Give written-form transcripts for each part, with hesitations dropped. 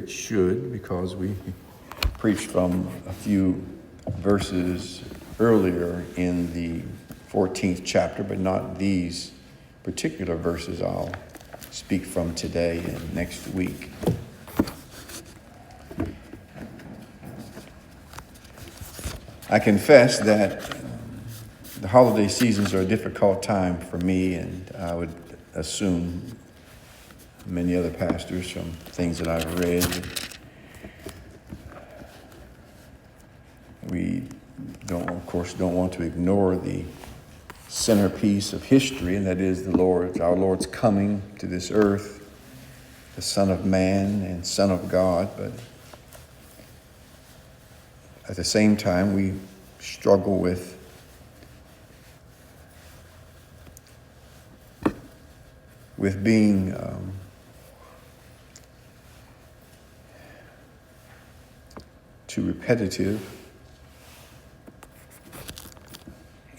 it should, because we preached from a few verses earlier in the 14th chapter, but not these particular verses I'll speak from today and next week. I confess that the holiday seasons are a difficult time for me, and I would assume many other pastors from things that I've read. We don't want to ignore the centerpiece of history, and that is our Lord's coming to this earth, the Son of Man and Son of God. But at the same time, we struggle with being too repetitive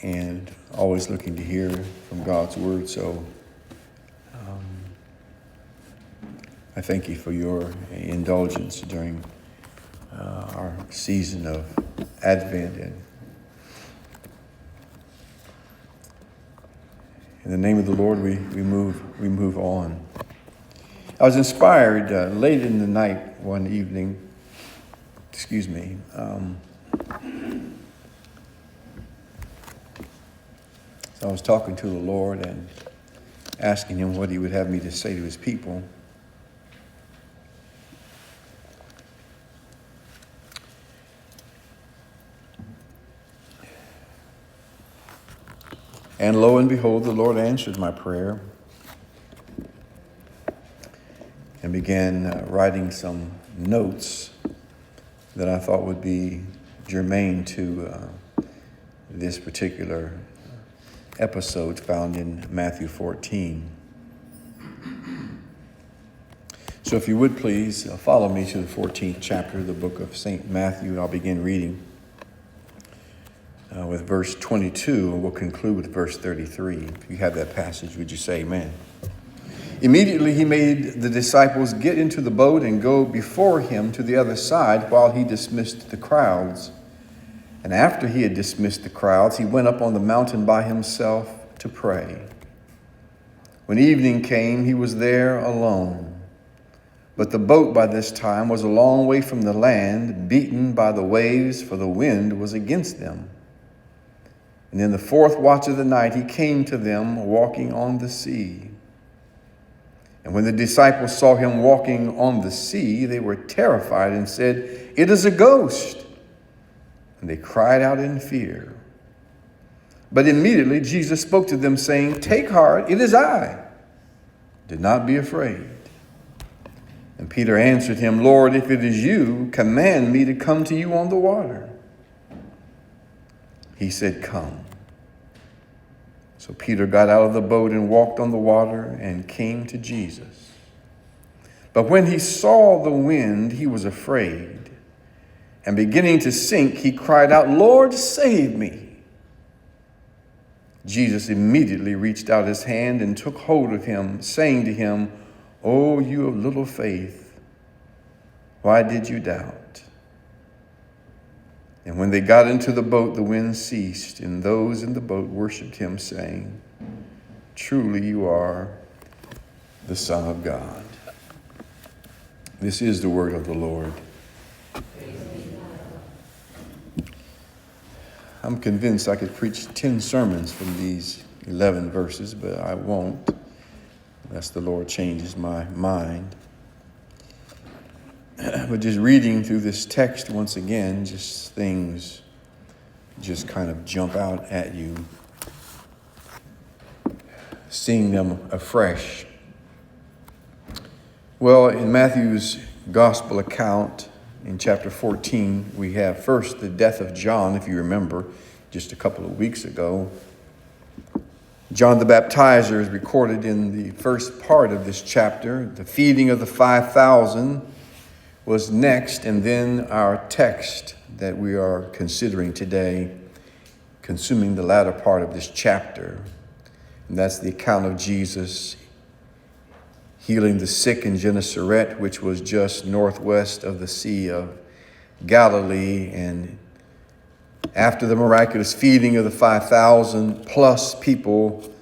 and always looking to hear from God's word. So I thank you for your indulgence during our season of Advent. And in the name of the Lord, we move on. I was inspired late in the night one evening. So I was talking to the Lord and asking him what he would have me to say to his people. And lo and behold, the Lord answered my prayer and began writing some notes that I thought would be germane to this particular episode found in Matthew 14. So if you would please follow me to the 14th chapter of the book of St. Matthew. I'll begin reading with verse 22, and we'll conclude with verse 33. If you have that passage, would you say amen? Immediately he made the disciples get into the boat and go before him to the other side while he dismissed the crowds. And after he had dismissed the crowds, he went up on the mountain by himself to pray. When evening came, he was there alone. But the boat by this time was a long way from the land, beaten by the waves, for the wind was against them. And in the fourth watch of the night, he came to them walking on the sea. And when the disciples saw him walking on the sea, they were terrified and said, "It is a ghost." And they cried out in fear. But immediately Jesus spoke to them, saying, "Take heart, it is I. Do not be afraid." And Peter answered him, "Lord, if it is you, command me to come to you on the water." He said, "Come." So Peter got out of the boat and walked on the water and came to Jesus. But when he saw the wind, he was afraid. And beginning to sink, he cried out, "Lord, save me." Jesus immediately reached out his hand and took hold of him, saying to him, "O you of little faith, why did you doubt?" And when they got into the boat, the wind ceased, and those in the boat worshiped him, saying, "Truly you are the Son of God." This is the word of the Lord. I'm convinced I could preach 10 sermons from these 11 verses, but I won't, unless the Lord changes my mind. But just reading through this text once again, just things just kind of jump out at you, seeing them afresh. Well, in Matthew's gospel account, in chapter 14, we have first the death of John, if you remember, just a couple of weeks ago. John the Baptizer is recorded in the first part of this chapter. The feeding of the 5,000 was next, and then our text that we are considering today, consuming the latter part of this chapter. And that's the account of Jesus healing the sick in Gennesaret, which was just northwest of the Sea of Galilee. And after the miraculous feeding of the 5,000 plus people,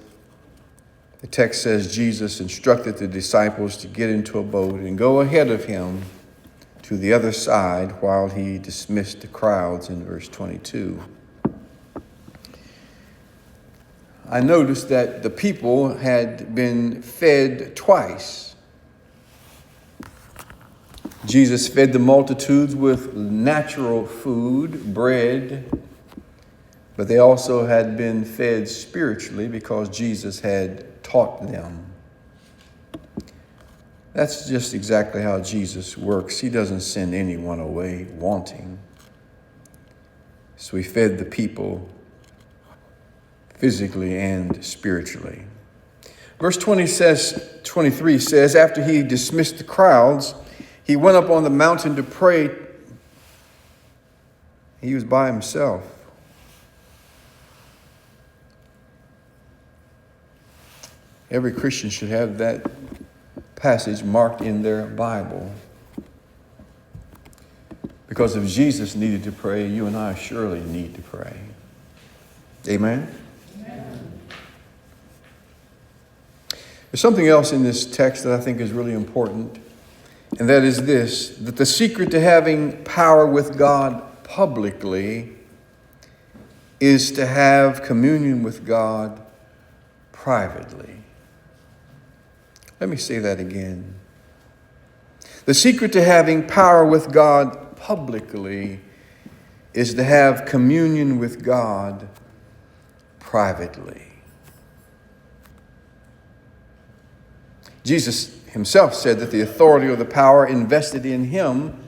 the text says Jesus instructed the disciples to get into a boat and go ahead of him to the other side while he dismissed the crowds in verse 22. I noticed that the people had been fed twice. Jesus fed the multitudes with natural food, bread, but they also had been fed spiritually because Jesus had taught them. That's just exactly how Jesus works. He doesn't send anyone away wanting. So he fed the people physically and spiritually. Verse 23 says, after he dismissed the crowds, he went up on the mountain to pray. He was by himself. Every Christian should have that passage marked in their Bible. Because if Jesus needed to pray, you and I surely need to pray. Amen? Amen. There's something else in this text that I think is really important, and that is this, that the secret to having power with God publicly is to have communion with God privately. Let me say that again. The secret to having power with God publicly is to have communion with God privately. Jesus himself said that the authority or the power invested in him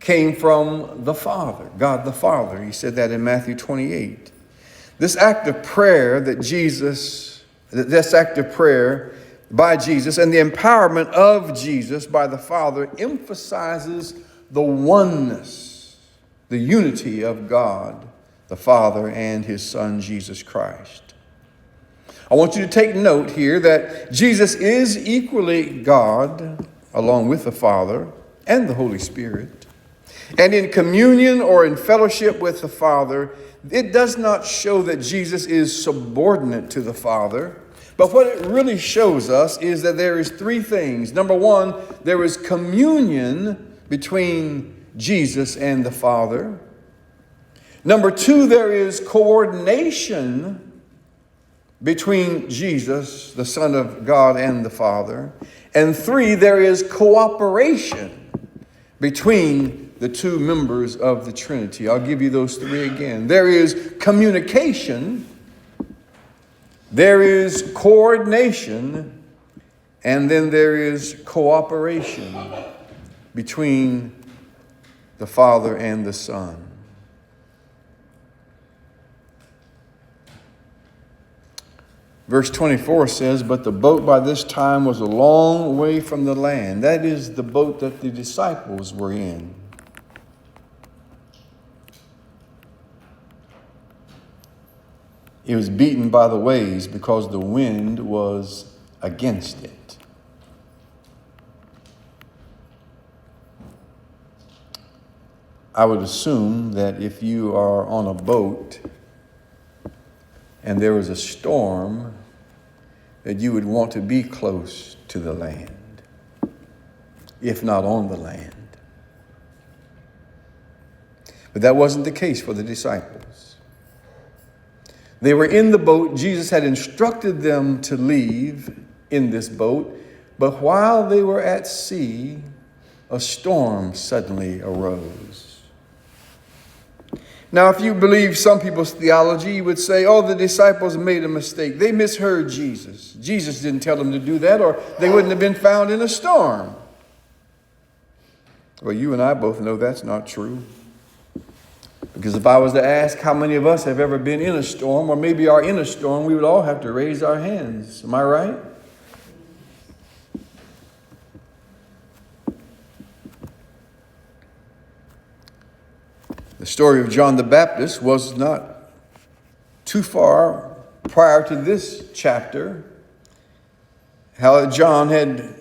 came from the Father, God the Father. He said that in Matthew 28. This act of prayer by Jesus and the empowerment of Jesus by the Father emphasizes the oneness, the unity of God, the Father, and his Son, Jesus Christ. I want you to take note here that Jesus is equally God, along with the Father and the Holy Spirit. And in communion or in fellowship with the Father, it does not show that Jesus is subordinate to the Father. But what it really shows us is that there is three things. Number one, there is communion between Jesus and the Father. Number two, there is coordination between Jesus, the Son of God, and the Father. And three, there is cooperation between the two members of the Trinity. I'll give you those three again. There is communication, there is coordination, and then there is cooperation between the Father and the Son. Verse 24 says, but the boat by this time was a long way from the land. That is the boat that the disciples were in. It was beaten by the waves because the wind was against it. I would assume that if you are on a boat and there was a storm, that you would want to be close to the land, if not on the land. But that wasn't the case for the disciples. They were in the boat. Jesus had instructed them to leave in this boat, but while they were at sea, a storm suddenly arose. Now, if you believe some people's theology, you would say, oh, the disciples made a mistake. They misheard Jesus. Jesus didn't tell them to do that, or they wouldn't have been found in a storm. Well, you and I both know that's not true. Because if I was to ask how many of us have ever been in a storm, or maybe are in a storm, we would all have to raise our hands. Am I right? The story of John the Baptist was not too far prior to this chapter. how John had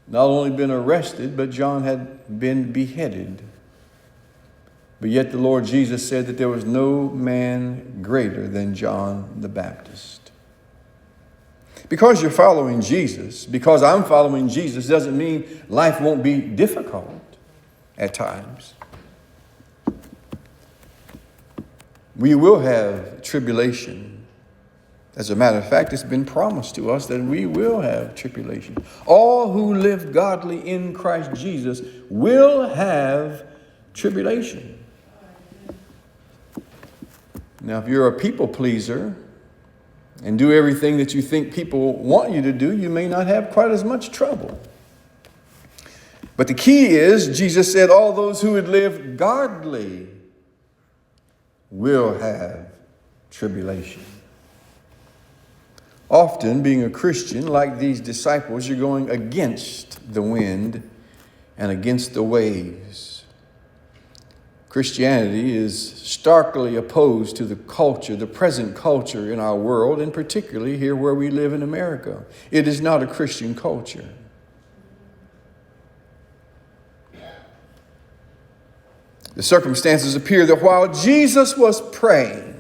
not only been arrested, but John had been beheaded. But yet the Lord Jesus said that there was no man greater than John the Baptist. Because you're following Jesus, because I'm following Jesus, doesn't mean life won't be difficult at times. We will have tribulation. As a matter of fact, it's been promised to us that we will have tribulation. All who live godly in Christ Jesus will have tribulation. Now, if you're a people pleaser and do everything that you think people want you to do, you may not have quite as much trouble. But the key is, Jesus said, all those who would live godly will have tribulation. Often, being a Christian, like these disciples, you're going against the wind and against the waves. Christianity is starkly opposed to the culture, the present culture in our world, and particularly here where we live in America. It is not a Christian culture. The circumstances appear that while Jesus was praying,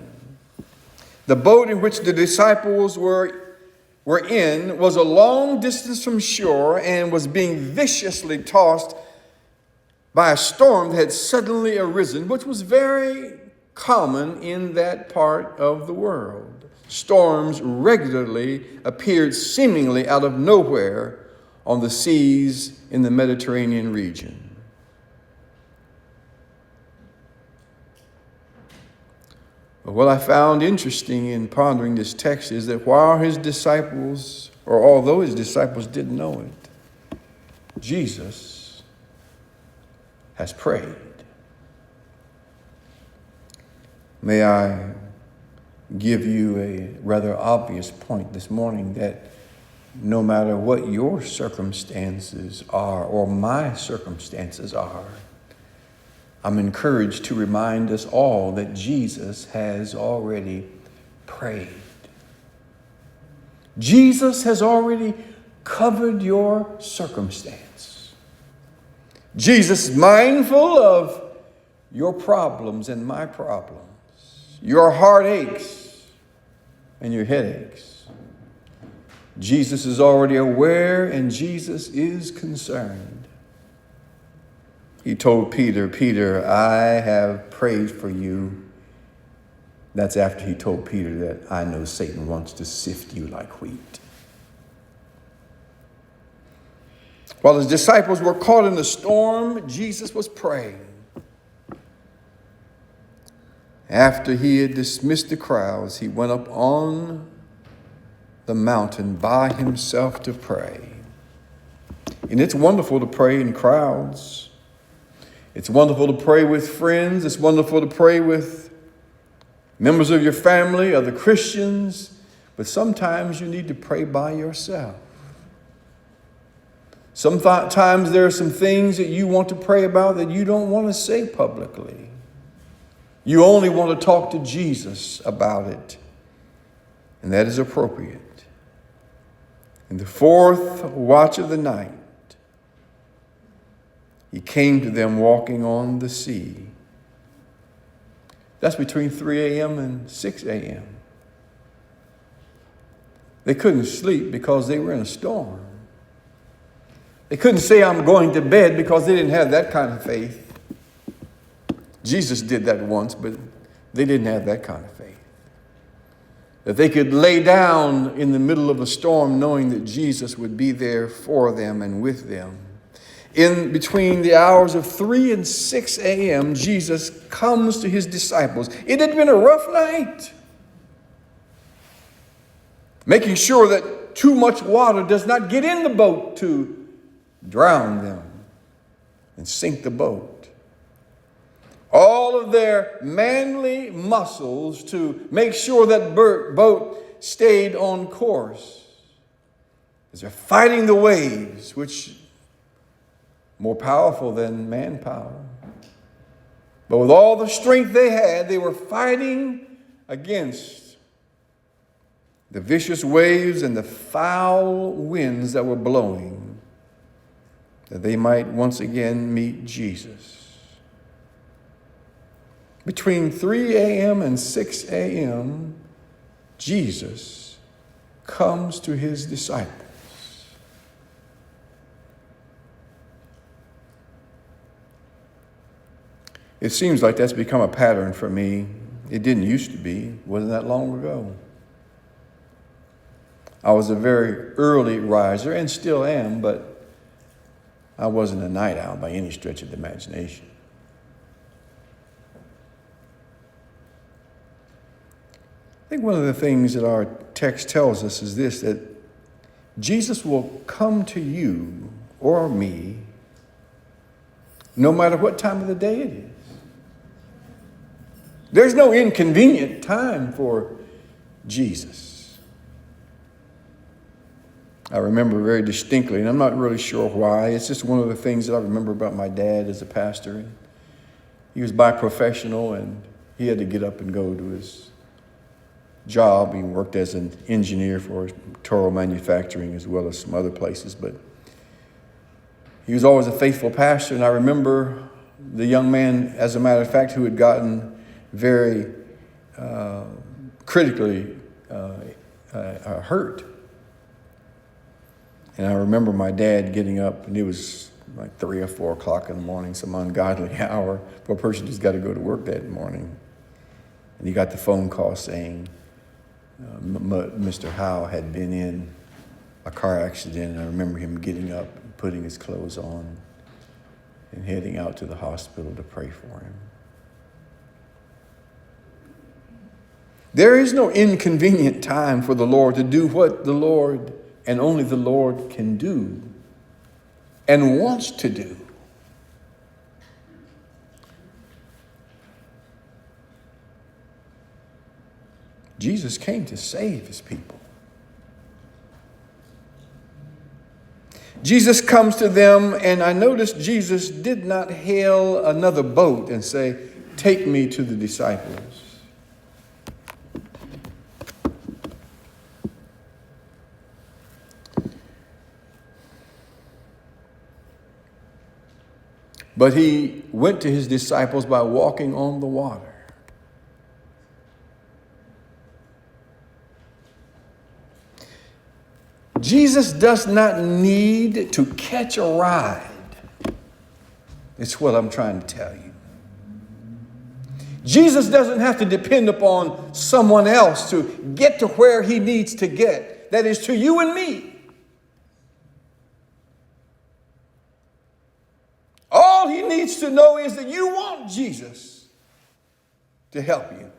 the boat in which the disciples were in was a long distance from shore and was being viciously tossed by a storm that had suddenly arisen, which was very common in that part of the world. Storms regularly appeared seemingly out of nowhere on the seas in the Mediterranean region. But what I found interesting in pondering this text is that while his disciples, or although his disciples didn't know it, Jesus has prayed. May I give you a rather obvious point this morning that no matter what your circumstances are or my circumstances are, I'm encouraged to remind us all that Jesus has already prayed. Jesus has already covered your circumstance. Jesus is mindful of your problems and my problems, your heartaches and your headaches. Jesus is already aware and Jesus is concerned. He told Peter, Peter, I have prayed for you. That's after he told Peter that I know Satan wants to sift you like wheat. While his disciples were caught in the storm, Jesus was praying. After he had dismissed the crowds, he went up on the mountain by himself to pray. And it's wonderful to pray in crowds. It's wonderful to pray with friends. It's wonderful to pray with members of your family, other Christians. But sometimes you need to pray by yourself. Sometimes there are some things that you want to pray about that you don't want to say publicly. You only want to talk to Jesus about it. And that is appropriate. In the fourth watch of the night, he came to them walking on the sea. That's between 3 a.m. and 6 a.m. They couldn't sleep because they were in a storm. They couldn't say, I'm going to bed, because they didn't have that kind of faith. Jesus did that once, but they didn't have that kind of faith. That they could lay down in the middle of a storm knowing that Jesus would be there for them and with them. In between the hours of 3 and 6 a.m., Jesus comes to his disciples. It had been a rough night. Making sure that too much water does not get in the boat to drown them and sink the boat. All of their manly muscles to make sure that boat stayed on course as they're fighting the waves, which more powerful than manpower. But with all the strength they had, they were fighting against the vicious waves and the foul winds that were blowing, that they might once again meet Jesus. Between 3 a.m. and 6 a.m., Jesus comes to his disciples. It seems like that's become a pattern for me. It didn't used to be. It wasn't that long ago. I was a very early riser and still am, but I wasn't a night owl by any stretch of the imagination. I think one of the things that our text tells us is this, that Jesus will come to you or me no matter what time of the day it is. There's no inconvenient time for Jesus. I remember very distinctly, and I'm not really sure why. It's just one of the things that I remember about my dad as a pastor. He was bi-professional, and he had to get up and go to his job. He worked as an engineer for Toro Manufacturing as well as some other places, but he was always a faithful pastor. And I remember the young man, as a matter of fact, who had gotten very critically hurt. And I remember my dad getting up, and it was like 3 or 4 o'clock in the morning, some ungodly hour for a person who's got to go to work that morning. And he got the phone call saying Mr. Howe had been in a car accident. And I remember him getting up and putting his clothes on and heading out to the hospital to pray for him. There is no inconvenient time for the Lord to do what the Lord and only the Lord can do and wants to do. Jesus came to save his people. Jesus comes to them, and I noticed Jesus did not hail another boat and say, "Take me to the disciples." But he went to his disciples by walking on the water. Jesus does not need to catch a ride. It's what I'm trying to tell you. Jesus doesn't have to depend upon someone else to get to where he needs to get. That is to you and me. All he needs to know is that you want Jesus to help you.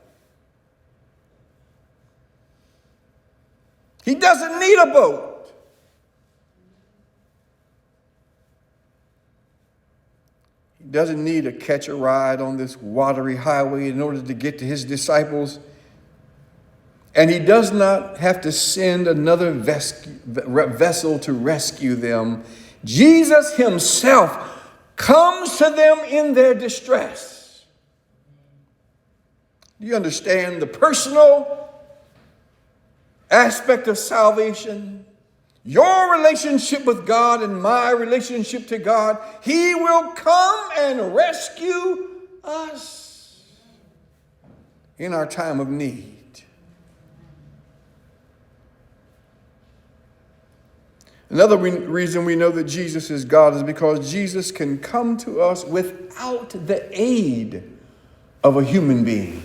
He doesn't need a boat. He doesn't need to catch a ride on this watery highway in order to get to his disciples. And he does not have to send another vessel to rescue them. Jesus himself comes to them in their distress. Do you understand the personal aspect of salvation? Your relationship with God and my relationship to God. He will come and rescue us in our time of need. Another reason we know that Jesus is God is because Jesus can come to us without the aid of a human being.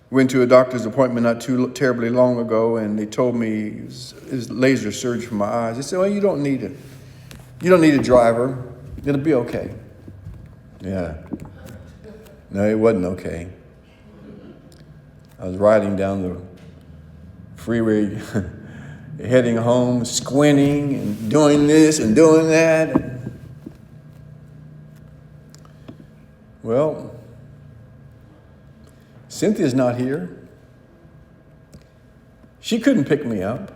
Went to a doctor's appointment not too terribly long ago, and they told me it was laser surgery for my eyes. They said, "Well, you don't need a driver. It'll be okay." Yeah. No, it wasn't okay. I was riding down the freeway, heading home, squinting and doing this and doing that. Well, Cynthia's not here. She couldn't pick me up.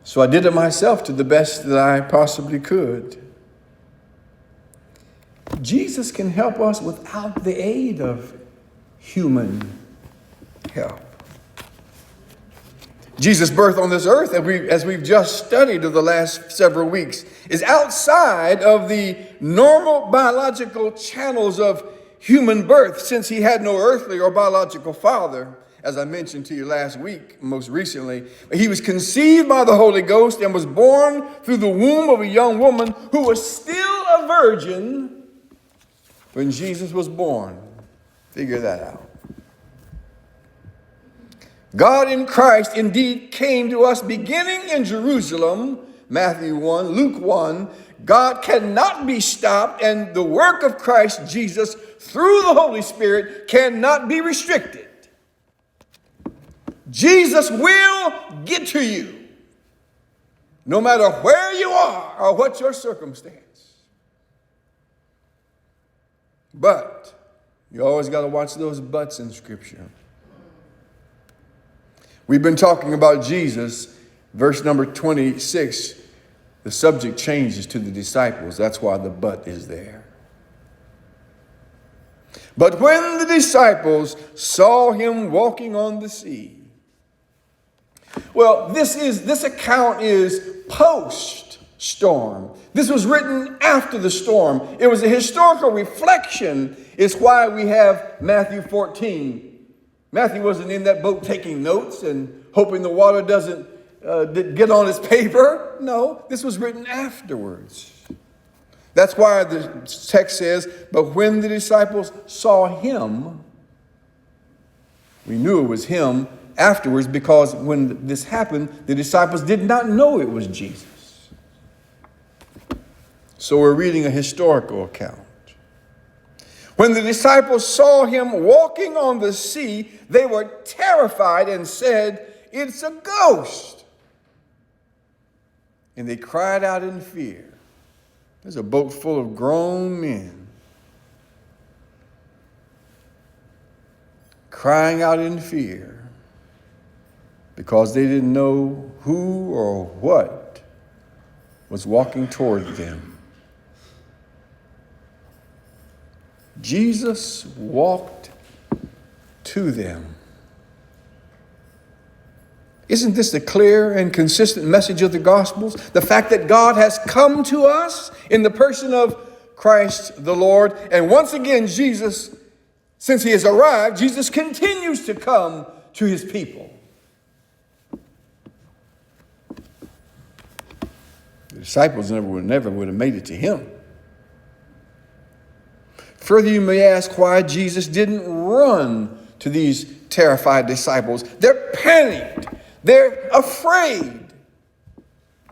So I did it myself to the best that I possibly could. Jesus can help us without the aid of human help. Jesus' birth on this earth, as we've just studied over the last several weeks, is outside of the normal biological channels of human birth, since he had no earthly or biological father. As I mentioned to you last week, most recently, he was conceived by the Holy Ghost and was born through the womb of a young woman who was still a virgin when Jesus was born. Figure that out. God in Christ indeed came to us beginning in Jerusalem, Matthew 1, Luke 1. God cannot be stopped, and the work of Christ Jesus through the Holy Spirit cannot be restricted. Jesus will get to you, no matter where you are or what your circumstance. But you always got to watch those buts in Scripture. We've been talking about Jesus. Verse number 26, the subject changes to the disciples. That's why the but is there. But when the disciples saw him walking on the sea. Well, this account is post-storm. This was written after the storm. It was a historical reflection. It's why we have Matthew 14. Matthew wasn't in that boat taking notes and hoping the water doesn't get on his paper. No, this was written afterwards. That's why the text says, but when the disciples saw him, we knew it was him afterwards, because when this happened, the disciples did not know it was Jesus. So we're reading a historical account. When the disciples saw him walking on the sea, they were terrified and said, "It's a ghost." And they cried out in fear. There's a boat full of grown men crying out in fear because they didn't know who or what was walking toward them. Jesus walked to them. Isn't this the clear and consistent message of the Gospels? The fact that God has come to us in the person of Christ the Lord. And once again, Jesus, since he has arrived, Jesus continues to come to his people. The disciples never would have made it to him. Further, you may ask why Jesus didn't run to these terrified disciples. They're panicked. They're afraid.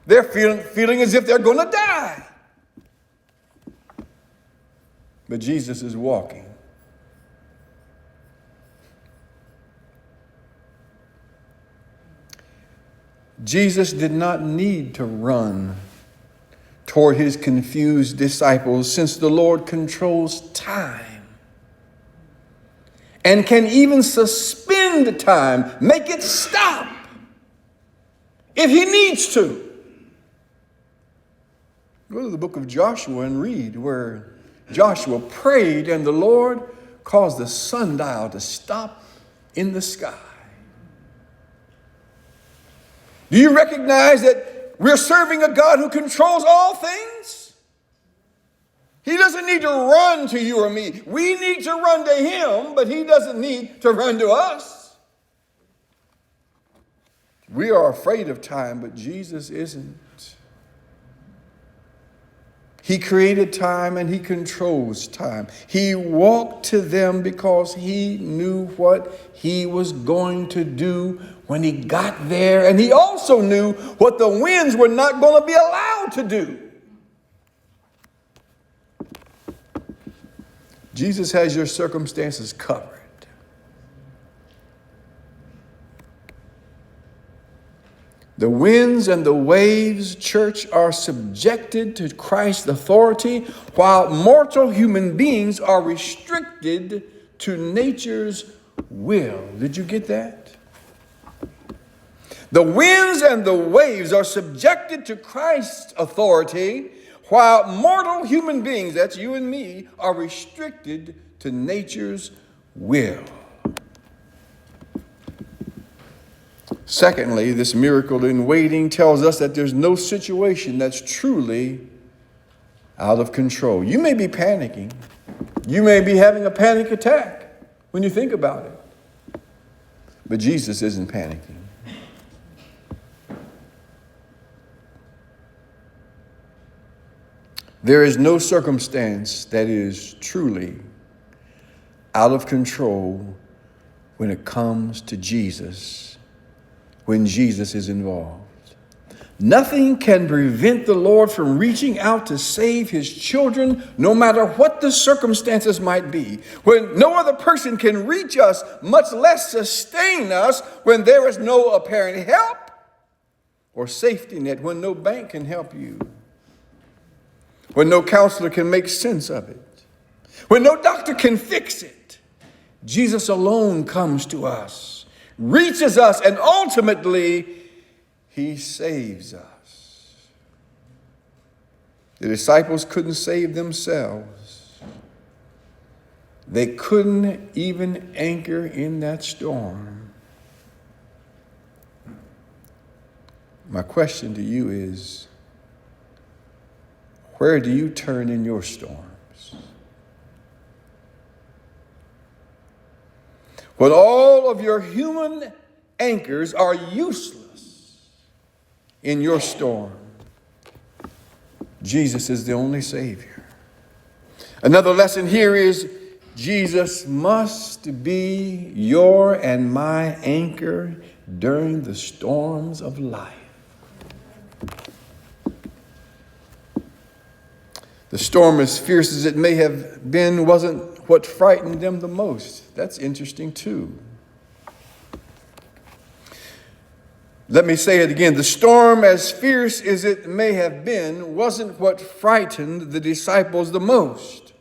They're feeling as if they're going to die. But Jesus is walking. Jesus did not need to run toward his confused disciples, since the Lord controls time and can even suspend time, make it stop if he needs to. Go to the book of Joshua and read where Joshua prayed and the Lord caused the sundial to stop in the sky. Do you recognize that we're serving a God who controls all things? He doesn't need to run to you or me. We need to run to him, but he doesn't need to run to us. We are afraid of time, but Jesus isn't. He created time and he controls time. He walked to them because he knew what he was going to do when he got there. And he also knew what the winds were not going to be allowed to do. Jesus has your circumstances covered. The winds and the waves, church, are subjected to Christ's authority, while mortal human beings are restricted to nature's will. Did you get that? The winds and the waves are subjected to Christ's authority, while mortal human beings, that's you and me, are restricted to nature's will. Secondly, this miracle in waiting tells us that there's no situation that's truly out of control. You may be panicking. You may be having a panic attack when you think about it. But Jesus isn't panicking. There is no circumstance that is truly out of control when it comes to Jesus, when Jesus is involved. Nothing can prevent the Lord from reaching out to save his children, no matter what the circumstances might be. When no other person can reach us, much less sustain us, when there is no apparent help or safety net, when no bank can help you, when no counselor can make sense of it, when no doctor can fix it, Jesus alone comes to us, reaches us, and ultimately he saves us. The disciples couldn't save themselves. They couldn't even anchor in that storm. My question to you is, where do you turn in your storms? When all of your human anchors are useless in your storm, Jesus is the only Savior. Another lesson here is Jesus must be your and my anchor during the storms of life. The storm, as fierce as it may have been, wasn't what frightened them the most. That's interesting too. Let me say it again. The storm, as fierce as it may have been, wasn't what frightened the disciples the most.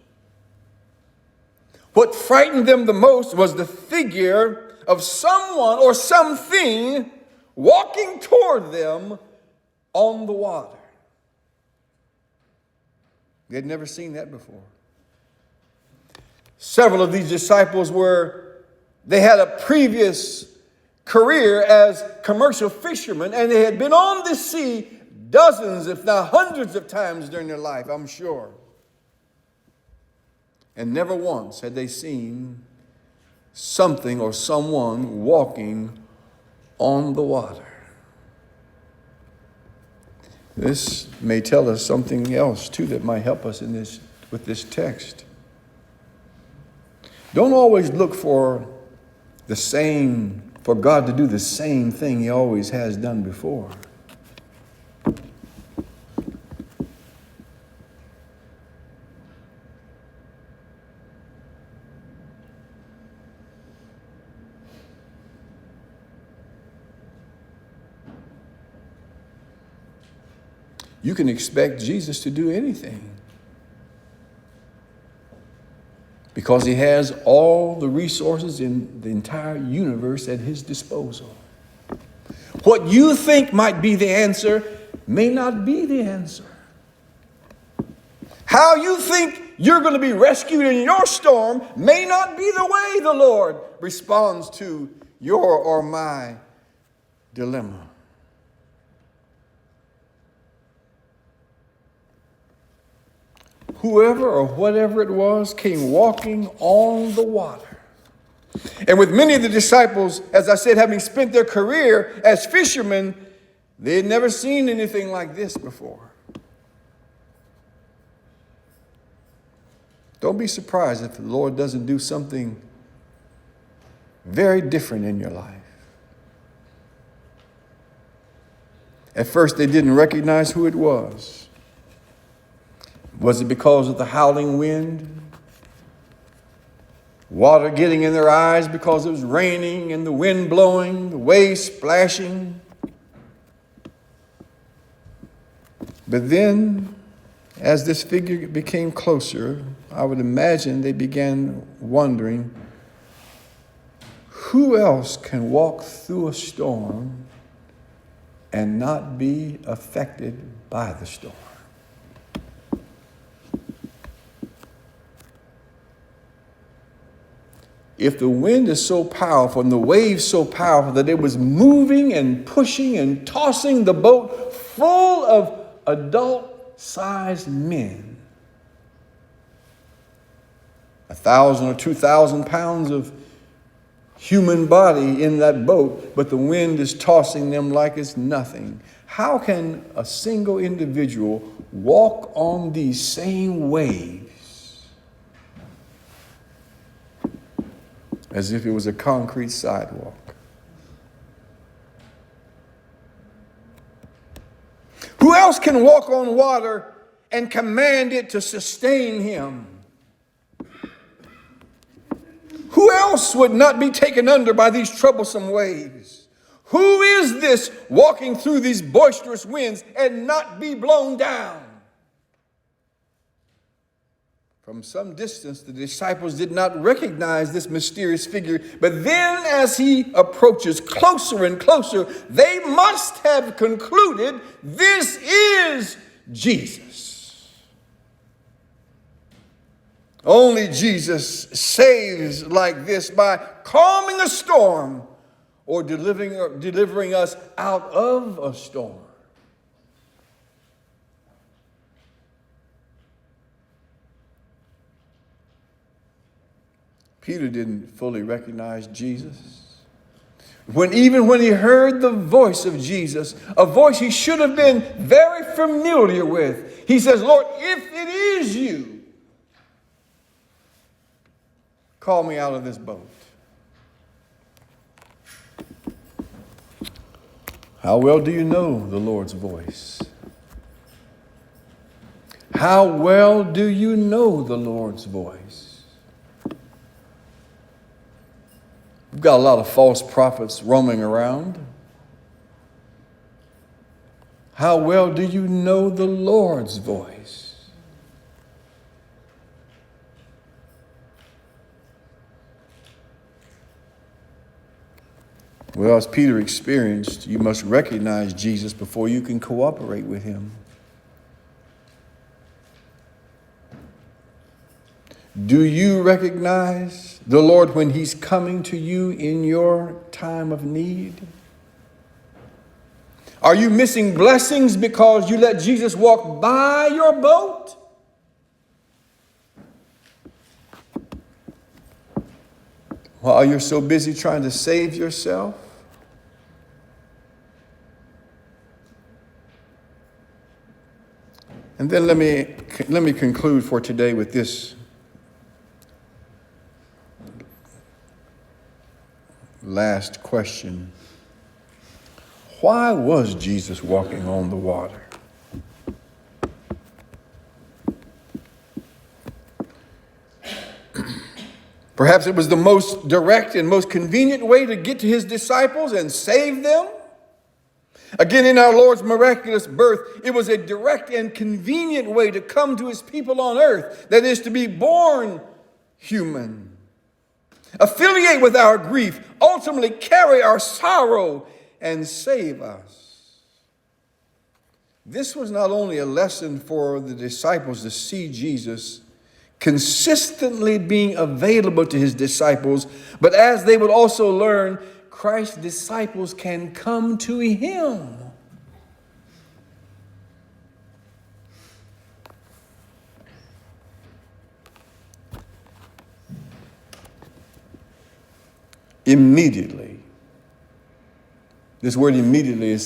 What frightened them the most was the figure of someone or something walking toward them on the water. They'd never seen that before. Several of these disciples they had a previous career as commercial fishermen, and they had been on the sea dozens, if not hundreds of times during their life, I'm sure. And never once had they seen something or someone walking on the water. This may tell us something else too that might help us with this text. Don't always look for God to do the same thing he always has done before. You can expect Jesus to do anything because he has all the resources in the entire universe at his disposal. What you think might be the answer may not be the answer. How you think you're going to be rescued in your storm may not be the way the Lord responds to your or my dilemma. Whoever or whatever it was came walking on the water. And with many of the disciples, as I said, having spent their career as fishermen, they had never seen anything like this before. Don't be surprised if the Lord doesn't do something very different in your life. At first, they didn't recognize who it was. Was it because of the howling wind? Water getting in their eyes because it was raining and the wind blowing, the waves splashing? But then, as this figure became closer, I would imagine they began wondering, who else can walk through a storm and not be affected by the storm? If the wind is so powerful and the waves so powerful that it was moving and pushing and tossing the boat full of adult-sized men, 1,000 or 2,000 pounds of human body in that boat, but the wind is tossing them like it's nothing. How can a single individual walk on these same waves as if it was a concrete sidewalk? Who else can walk on water and command it to sustain him? Who else would not be taken under by these troublesome waves? Who is this walking through these boisterous winds and not be blown down? From some distance, the disciples did not recognize this mysterious figure, but then as he approaches closer and closer, they must have concluded this is Jesus. Only Jesus saves like this by calming a storm or delivering us out of a storm. Peter didn't fully recognize Jesus. Even when he heard the voice of Jesus, a voice he should have been very familiar with, he says, Lord, if it is you, call me out of this boat. How well do you know the Lord's voice? How well do you know the Lord's voice? We've got a lot of false prophets roaming around. How well do you know the Lord's voice? Well, as Peter experienced, you must recognize Jesus before you can cooperate with him. Do you recognize the Lord when he's coming to you in your time of need? Are you missing blessings because you let Jesus walk by your boat? While you're so busy trying to save yourself? And then let me conclude for today with this last question. Why was Jesus walking on the water? Perhaps it was the most direct and most convenient way to get to his disciples and save them. Again, in our Lord's miraculous birth, it was a direct and convenient way to come to his people on earth, that is, to be born human, affiliate with our grief, ultimately carry our sorrow, and save us. This was not only a lesson for the disciples to see Jesus consistently being available to his disciples, but as they would also learn, Christ's disciples can come to him. Immediately. This word immediately is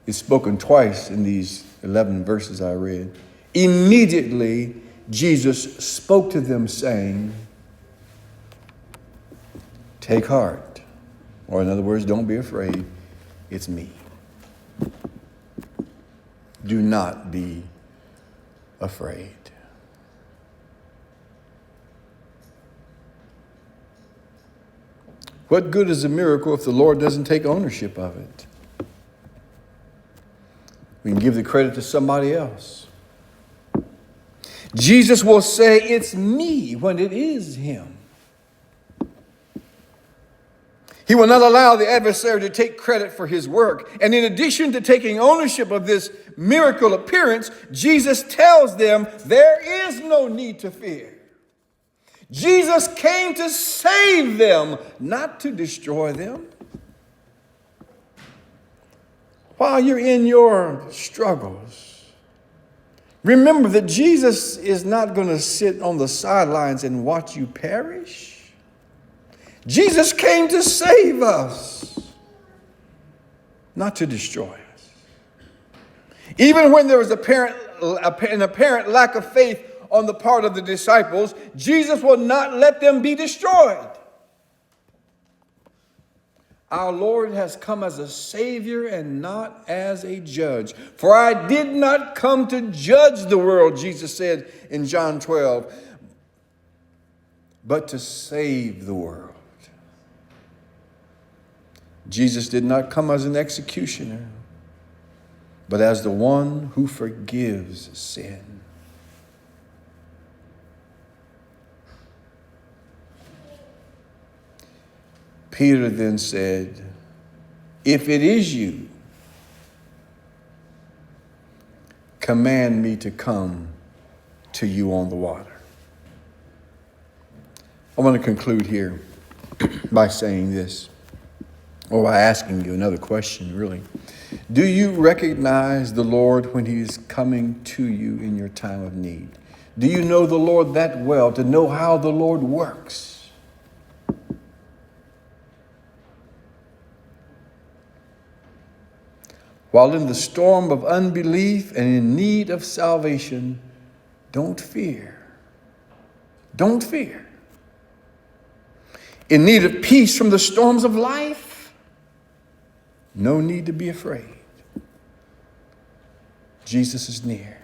spoken twice in these 11 verses I read. Immediately, Jesus spoke to them saying, take heart. Or in other words, don't be afraid. It's me. Do not be afraid. What good is a miracle if the Lord doesn't take ownership of it? We can give the credit to somebody else. Jesus will say, it's me, when it is him. He will not allow the adversary to take credit for his work. And in addition to taking ownership of this miracle appearance, Jesus tells them there is no need to fear. Jesus came to save them, not to destroy them. While you're in your struggles, remember that Jesus is not going to sit on the sidelines and watch you perish. Jesus came to save us, not to destroy us. Even when there was an apparent lack of faith on the part of the disciples, Jesus will not let them be destroyed. Our Lord has come as a Savior and not as a judge. For I did not come to judge the world, Jesus said in John 12, but to save the world. Jesus did not come as an executioner, but as the one who forgives sin. Peter then said, if it is you, command me to come to you on the water. I want to conclude here by saying this, or by asking you another question, really. Do you recognize the Lord when he is coming to you in your time of need? Do you know the Lord that well to know how the Lord works? While in the storm of unbelief and in need of salvation, don't fear. Don't fear. In need of peace from the storms of life, no need to be afraid. Jesus is near.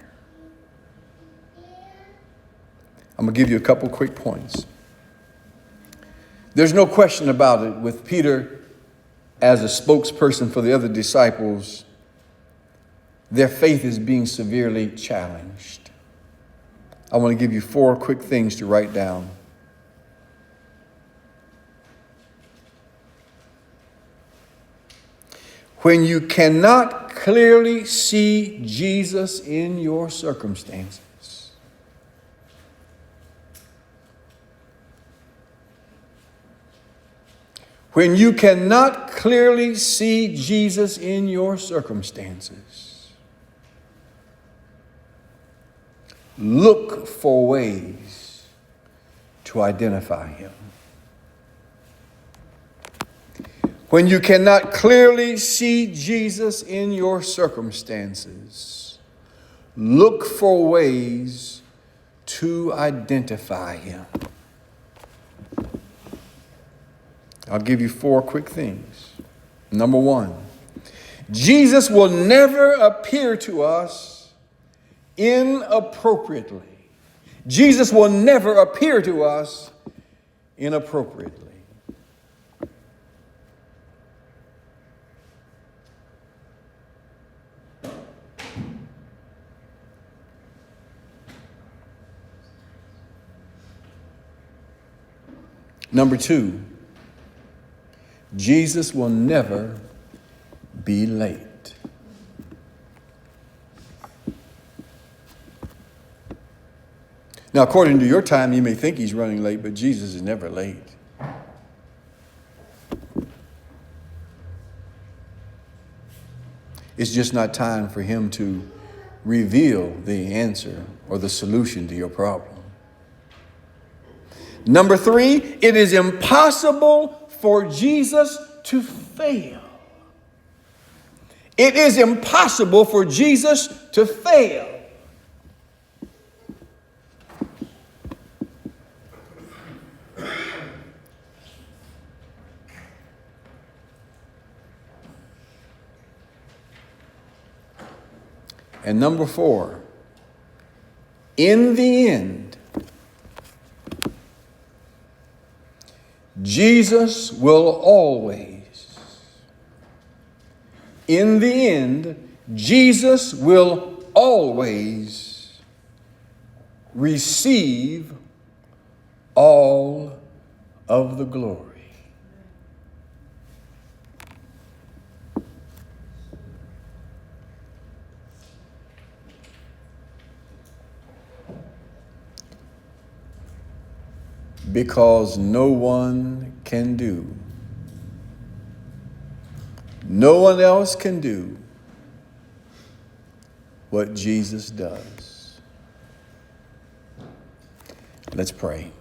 I'm going to give you a couple quick points. There's no question about it, with Peter as a spokesperson for the other disciples, their faith is being severely challenged. I want to give you 4 quick things to write down. When you cannot clearly see Jesus in your circumstances, when you cannot clearly see Jesus in your circumstances, look for ways to identify him. When you cannot clearly see Jesus in your circumstances, look for ways to identify him. I'll give you 4 quick things. Number 1, Jesus will never appear to us inappropriately. Jesus will never appear to us inappropriately. Number 2, Jesus will never be late. Now, according to your time, you may think he's running late, but Jesus is never late. It's just not time for him to reveal the answer or the solution to your problem. Number 3, it is impossible for Jesus to fail. It is impossible for Jesus to fail. And number 4, in the end, Jesus will always, in the end, Jesus will always receive all of the glory. because no one can do. No one else can do what Jesus does. Let's pray.